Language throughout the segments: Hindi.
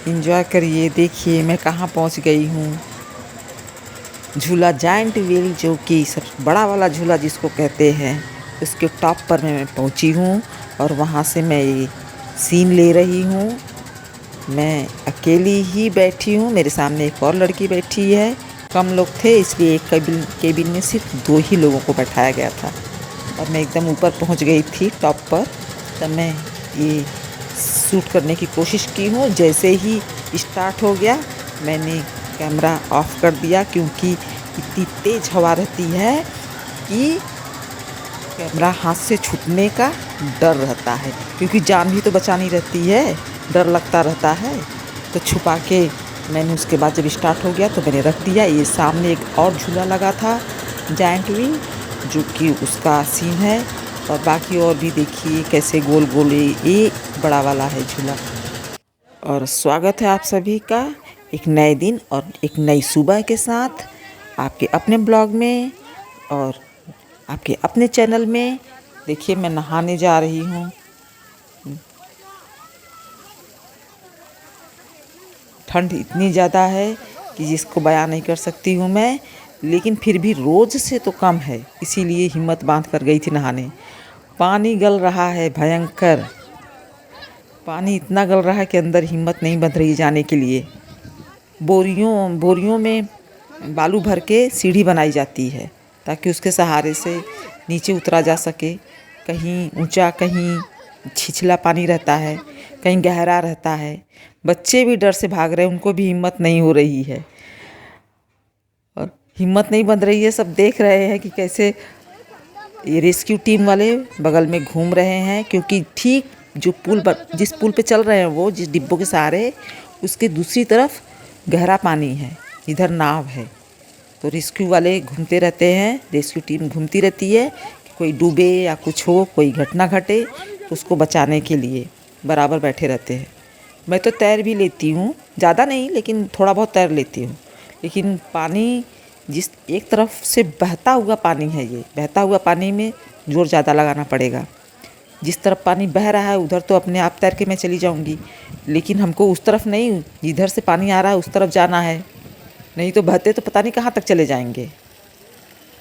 एंजॉय करिए। देखिए मैं कहाँ पहुँच गई हूँ। झूला जायंट व्हील, जो कि सबसे बड़ा वाला झूला जिसको कहते हैं, उसके टॉप पर मैं पहुँची हूँ और वहाँ से मैं ये सीन ले रही हूँ। मैं अकेली ही बैठी हूँ, मेरे सामने एक और लड़की बैठी है। कम लोग थे इसलिए एक केबिन में सिर्फ 2 ही लोगों को बैठाया गया था और मैं एकदम ऊपर पहुँच गई थी टॉप पर। तब मैं ये शूट करने की कोशिश की हूँ। जैसे ही स्टार्ट हो गया मैंने कैमरा ऑफ कर दिया, क्योंकि इतनी तेज़ हवा रहती है कि कैमरा हाथ से छूटने का डर रहता है, क्योंकि जान भी तो बचानी रहती है, डर लगता रहता है। तो छुपा के मैंने उसके बाद जब स्टार्ट हो गया तो मैंने रख दिया। ये सामने एक और झूला लगा था जायंट व्हील, जो कि उसका सीन है। और बाकी और भी देखिए कैसे गोल गोल ये बड़ा वाला है झूला। और स्वागत है आप सभी का एक नए दिन और एक नई सुबह के साथ आपके अपने ब्लॉग में और आपके अपने चैनल में। देखिए मैं नहाने जा रही हूँ। ठंड इतनी ज़्यादा है कि जिसको बयान नहीं कर सकती हूँ मैं, लेकिन फिर भी रोज़ से तो कम है, इसीलिए हिम्मत बांध कर गई थी नहाने। पानी गल रहा है भयंकर, पानी इतना गल रहा है कि अंदर हिम्मत नहीं बंध रही जाने के लिए। बोरियों में बालू भर के सीढ़ी बनाई जाती है ताकि उसके सहारे से नीचे उतरा जा सके। कहीं ऊंचा, कहीं छिछला पानी रहता है, कहीं गहरा रहता है। बच्चे भी डर से भाग रहे हैं, उनको भी हिम्मत नहीं हो रही है और हिम्मत नहीं बंध रही है। सब देख रहे हैं कि कैसे ये रेस्क्यू टीम वाले बगल में घूम रहे हैं, क्योंकि ठीक जो जिस पुल पे चल रहे हैं, वो जिस डिब्बों के सहारे, उसके दूसरी तरफ गहरा पानी है, इधर नाव है। तो रेस्क्यू वाले घूमते रहते हैं, रेस्क्यू टीम घूमती रहती है कि कोई डूबे या कुछ हो, कोई घटना घटे तो उसको बचाने के लिए बराबर बैठे रहते हैं। मैं तो तैर भी लेती हूँ, ज़्यादा नहीं लेकिन थोड़ा बहुत तैर लेती हूँ। लेकिन पानी जिस एक तरफ से बहता हुआ पानी है, ये बहता हुआ पानी में जोर ज़्यादा लगाना पड़ेगा। जिस तरफ पानी बह रहा है उधर तो अपने आप तैर के मैं चली जाऊंगी, लेकिन हमको उस तरफ नहीं, जिधर से पानी आ रहा है उस तरफ जाना है, नहीं तो बहते तो पता नहीं कहाँ तक चले जाएंगे।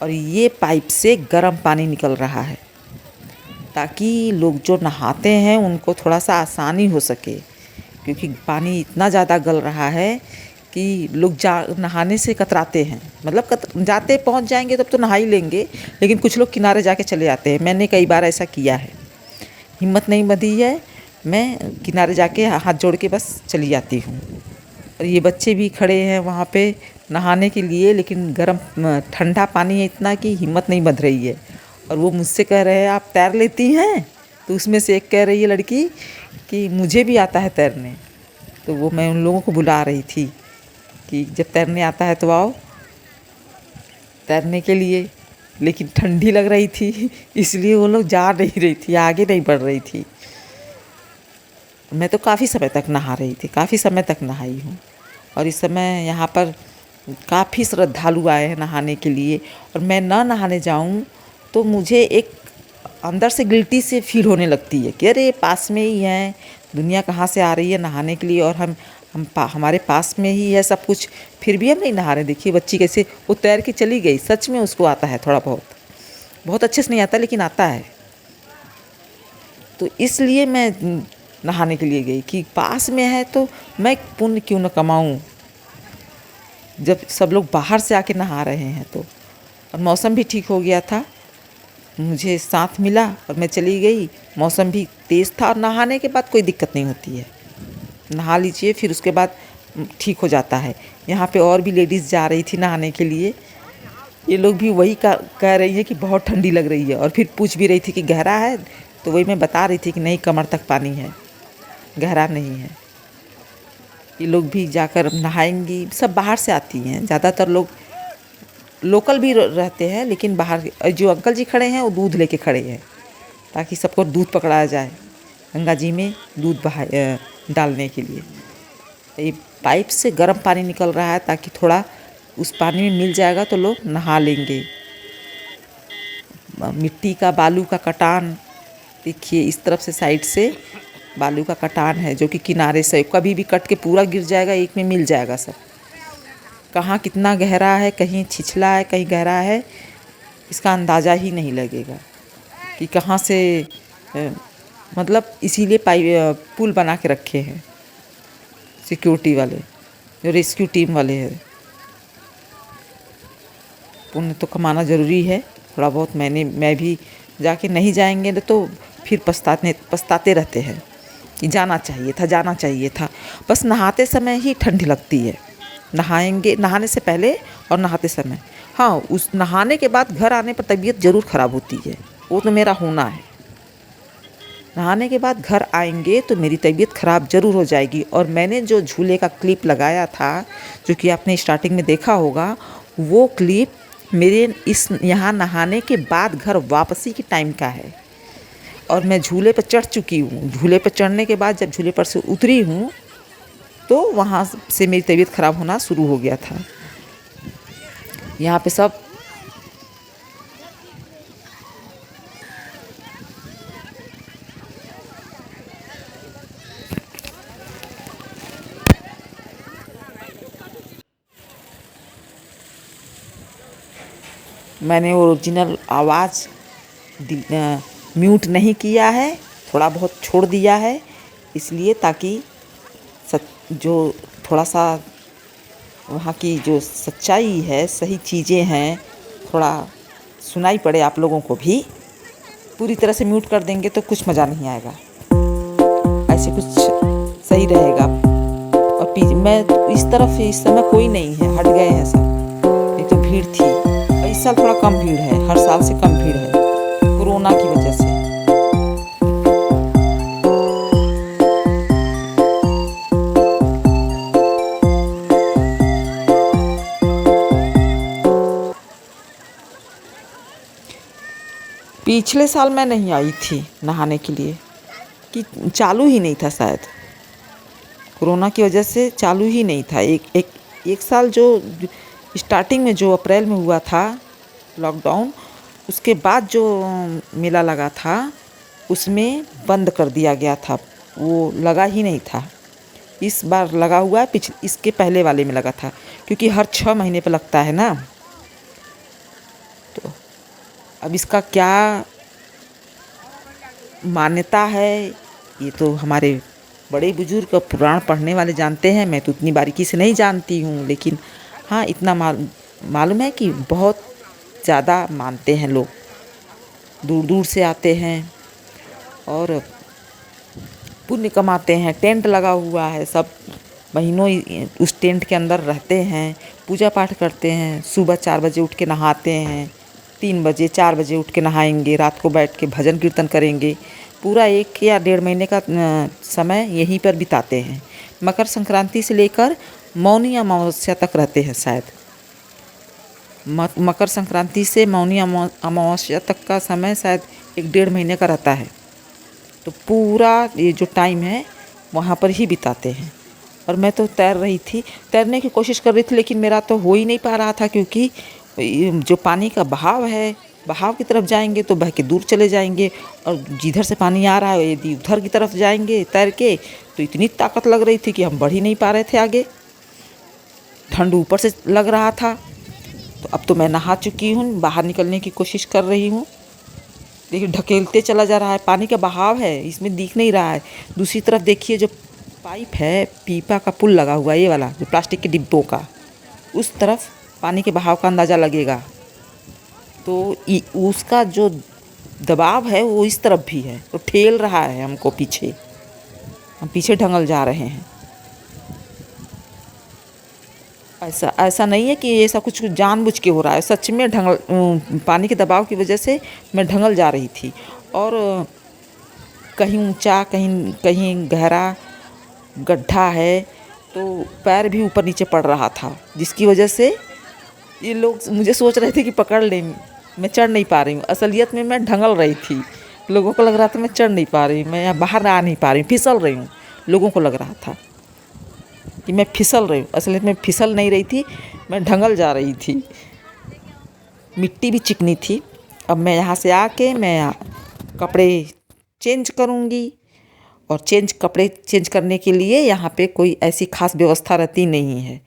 और ये पाइप से गर्म पानी निकल रहा है ताकि लोग जो नहाते हैं उनको थोड़ा सा आसानी हो सके, क्योंकि पानी इतना ज़्यादा गल रहा है कि लोग नहाने से कतराते हैं। मतलब जाते पहुंच जाएंगे तब तो नहा ही लेंगे, लेकिन कुछ लोग किनारे जाके चले आते हैं। मैंने कई बार ऐसा किया है, हिम्मत नहीं बंधी है, मैं किनारे जाके हाथ जोड़ के बस चली जाती हूँ। और ये बच्चे भी खड़े हैं वहाँ पे नहाने के लिए, लेकिन ठंडा पानी है इतना कि हिम्मत नहीं बंध रही है। और वो मुझसे कह रहे हैं आप तैर लेती हैं? तो उसमें से एक कह रही है लड़की कि मुझे भी आता है तैरने। तो वो मैं उन लोगों को बुला रही थी कि जब तैरने आता है तो आओ तैरने के लिए, लेकिन ठंडी लग रही थी इसलिए वो लोग जा नहीं रही थी, आगे नहीं बढ़ रही थी। मैं तो काफ़ी समय तक नहा रही थी, काफ़ी समय तक नहाई हूँ। और इस समय यहाँ पर काफ़ी श्रद्धालु आए हैं नहाने के लिए, और मैं ना नहाने जाऊँ तो मुझे एक अंदर से गिल्टी से फील होने लगती है कि अरे पास में ही है, दुनिया कहाँ से आ रही है नहाने के लिए, और हमारे पास में ही है सब कुछ, फिर भी हम नहीं नहा रहे। देखिए बच्ची कैसे वो तैर के चली गई। सच में उसको आता है थोड़ा बहुत, बहुत अच्छे से नहीं आता लेकिन आता है। तो इसलिए मैं नहाने के लिए गई कि पास में है तो मैं पुण्य क्यों न कमाऊं, जब सब लोग बाहर से आके नहा रहे हैं तो। और मौसम भी ठीक हो गया था, मुझे साथ मिला और मैं चली गई। मौसम भी तेज़ था और नहाने के बाद कोई दिक्कत नहीं होती है। नहा लीजिए फिर उसके बाद ठीक हो जाता है। यहाँ पे और भी लेडीज़ जा रही थी नहाने के लिए, ये लोग भी वही कह रही है कि बहुत ठंडी लग रही है। और फिर पूछ भी रही थी कि गहरा है, तो वही मैं बता रही थी कि नहीं, कमर तक पानी है, गहरा नहीं है। ये लोग भी जाकर नहाएंगी। सब बाहर से आती हैं, ज़्यादातर लोग लोकल भी रहते हैं, लेकिन बाहर जो अंकल जी खड़े हैं वो दूध लेके खड़े हैं ताकि सबको दूध पकड़ाया जाए गंगा जी में दूध डालने के लिए। ये पाइप से गर्म पानी निकल रहा है ताकि थोड़ा उस पानी में मिल जाएगा तो लोग नहा लेंगे। मिट्टी का, बालू का कटान देखिए इस तरफ से साइड से बालू का कटान है जो कि किनारे से कभी भी कट के पूरा गिर जाएगा, एक में मिल जाएगा सब। कहाँ कितना गहरा है, कहीं छिछला है, कहीं गहरा है, इसका अंदाज़ा ही नहीं लगेगा कि कहाँ से मतलब इसीलिए पुल बना के रखे हैं सिक्योरिटी वाले, जो रेस्क्यू टीम वाले हैं। पुण्य तो कमाना ज़रूरी है थोड़ा बहुत। मैं भी जाके नहीं जाएंगे तो फिर पछताते रहते हैं कि जाना चाहिए था, जाना चाहिए था। बस नहाते समय ही ठंड लगती है, नहाने से पहले और नहाते समय। हाँ, उस नहाने के बाद घर आने पर तबीयत ज़रूर ख़राब होती है, वो तो मेरा होना है। नहाने के बाद घर आएंगे तो मेरी तबीयत ख़राब ज़रूर हो जाएगी। और मैंने जो झूले का क्लिप लगाया था, जो कि आपने स्टार्टिंग में देखा होगा, वो क्लिप मेरे इस यहाँ नहाने के बाद घर वापसी के टाइम का है। और मैं झूले पर चढ़ चुकी हूँ। झूले पर चढ़ने के बाद जब झूले पर से उतरी हूँ तो वहाँ से मेरी तबीयत ख़राब होना शुरू हो गया था। यहाँ पे सब मैंने ओरिजिनल आवाज़ म्यूट नहीं किया है, थोड़ा बहुत छोड़ दिया है, इसलिए ताकि जो थोड़ा सा वहाँ की जो सच्चाई है, सही चीज़ें हैं, थोड़ा सुनाई पड़े आप लोगों को भी। पूरी तरह से म्यूट कर देंगे तो कुछ मज़ा नहीं आएगा, ऐसे कुछ सही रहेगा। और मैं इस तरफ इस समय कोई नहीं है, हट गए हैं सब, नहीं तो भीड़ थी। इस साल थोड़ा कम भीड़ है, हर साल से कम भीड़ है कोरोना की वजह से। पिछले साल मैं नहीं आई थी नहाने के लिए, कि चालू ही नहीं था, शायद कोरोना की वजह से चालू ही नहीं था। एक साल जो स्टार्टिंग में जो अप्रैल में हुआ था लॉकडाउन, उसके बाद जो मेला लगा था उसमें बंद कर दिया गया था, वो लगा ही नहीं था। इस बार लगा हुआ है, इसके पहले वाले में लगा था, क्योंकि हर 6 महीने पर लगता है ना। तो अब इसका क्या मान्यता है ये तो हमारे बड़े बुजुर्ग पुराण पढ़ने वाले जानते हैं, मैं तो उतनी बारीकी से नहीं जानती हूँ। लेकिन हाँ, इतना मालूम है कि बहुत ज़्यादा मानते हैं लोग, दूर दूर से आते हैं और पुण्य कमाते हैं। टेंट लगा हुआ है, सब महीनों उस टेंट के अंदर रहते हैं, पूजा पाठ करते हैं। सुबह 4 बजे उठ के नहाते हैं, 3 बजे 4 बजे उठ के नहाएंगे, रात को बैठ के भजन कीर्तन करेंगे। पूरा 1 या 1.5 महीने का समय यहीं पर बिताते हैं। मकर संक्रांति से लेकर मौनी अमावस्या तक रहते हैं शायद। मकर संक्रांति से मौनी अमावस्या तक का समय शायद 1-1.5 महीने का रहता है। तो पूरा ये जो टाइम है वहाँ पर ही बिताते हैं। और मैं तो तैरने की कोशिश कर रही थी, लेकिन मेरा तो हो ही नहीं पा रहा था, क्योंकि जो पानी का बहाव है, बहाव की तरफ जाएंगे तो बह के दूर चले जाएंगे, और जिधर से पानी आ रहा है यदि उधर की तरफ जाएंगे तैर के तो इतनी ताकत लग रही थी कि हम बढ़ ही नहीं पा रहे थे आगे। ठंड ऊपर से लग रहा था। तो अब तो मैं नहा चुकी हूँ, बाहर निकलने की कोशिश कर रही हूँ, लेकिन ढकेलते चला जा रहा है। पानी का बहाव है, इसमें दिख नहीं रहा है। दूसरी तरफ देखिए, जो पाइप है, पीपा का पुल लगा हुआ है, ये वाला जो प्लास्टिक के डिब्बों का, उस तरफ पानी के बहाव का अंदाज़ा लगेगा। तो उसका जो दबाव है वो इस तरफ भी है, तो ठेल रहा है हमको पीछे, हम पीछे ढंगल जा रहे हैं। ऐसा नहीं है कि ऐसा कुछ जानबूझ के हो रहा है, सच में पानी के दबाव की वजह से मैं ढंगल जा रही थी। और कहीं ऊंचा, कहीं गहरा गड्ढा है, तो पैर भी ऊपर नीचे पड़ रहा था, जिसकी वजह से ये लोग मुझे सोच रहे थे कि पकड़ लें। मैं चढ़ नहीं पा रही हूँ, असलियत में मैं ढंगल रही थी। लोगों को लग रहा था मैं चढ़ नहीं पा रही, मैं यहाँ बाहर आ नहीं पा रही, फिसल रही हूँ। लोगों को लग रहा था कि मैं फिसल रही हूँ, असलियत में फिसल नहीं रही थी, मैं ढंगल जा रही थी। मिट्टी भी चिकनी थी। अब मैं यहाँ से आके मैं कपड़े चेंज करूँगी और कपड़े चेंज करने के लिए यहाँ पे कोई ऐसी खास व्यवस्था रहती नहीं है।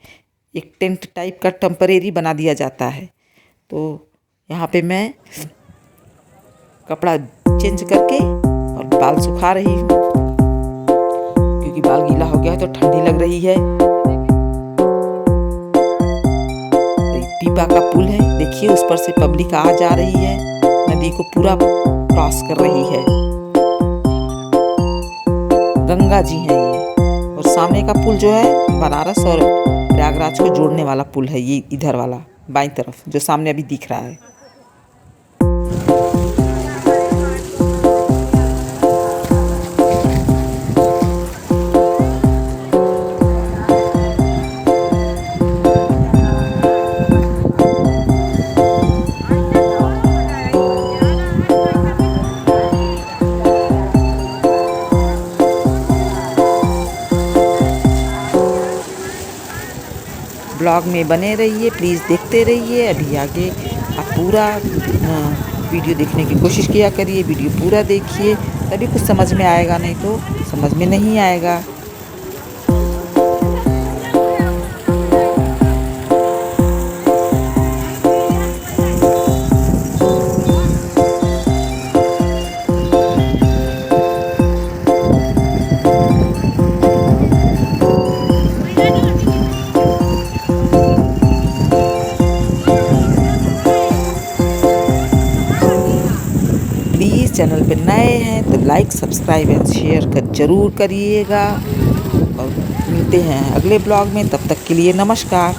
एक टेंट टाइप का टेम्परेरी बना दिया जाता है। तो यहाँ पे मैं कपड़ा चेंज करके और बाल सुखा रही हूँ, क्योंकि बाल गीला हो गया है तो ठंडी लग रही है। पीपा का पुल है, देखिए उस पर से पब्लिक आ जा रही है, नदी को पूरा क्रॉस कर रही है। गंगा जी है ये, और सामने का पुल जो है बनारस और प्रयागराज को जोड़ने वाला पुल है, ये इधर वाला बाईं तरफ जो सामने अभी दिख रहा है। ब्लॉग में बने रहिए, प्लीज़ देखते रहिए। अभी आगे आप पूरा वीडियो देखने की कोशिश किया करिए, वीडियो पूरा देखिए, तभी कुछ समझ में आएगा, नहीं तो समझ में नहीं आएगा। प्लीज़ चैनल पे नए हैं तो लाइक सब्सक्राइब एंड शेयर ज़रूर करिएगा, और मिलते हैं अगले ब्लॉग में। तब तक के लिए नमस्कार।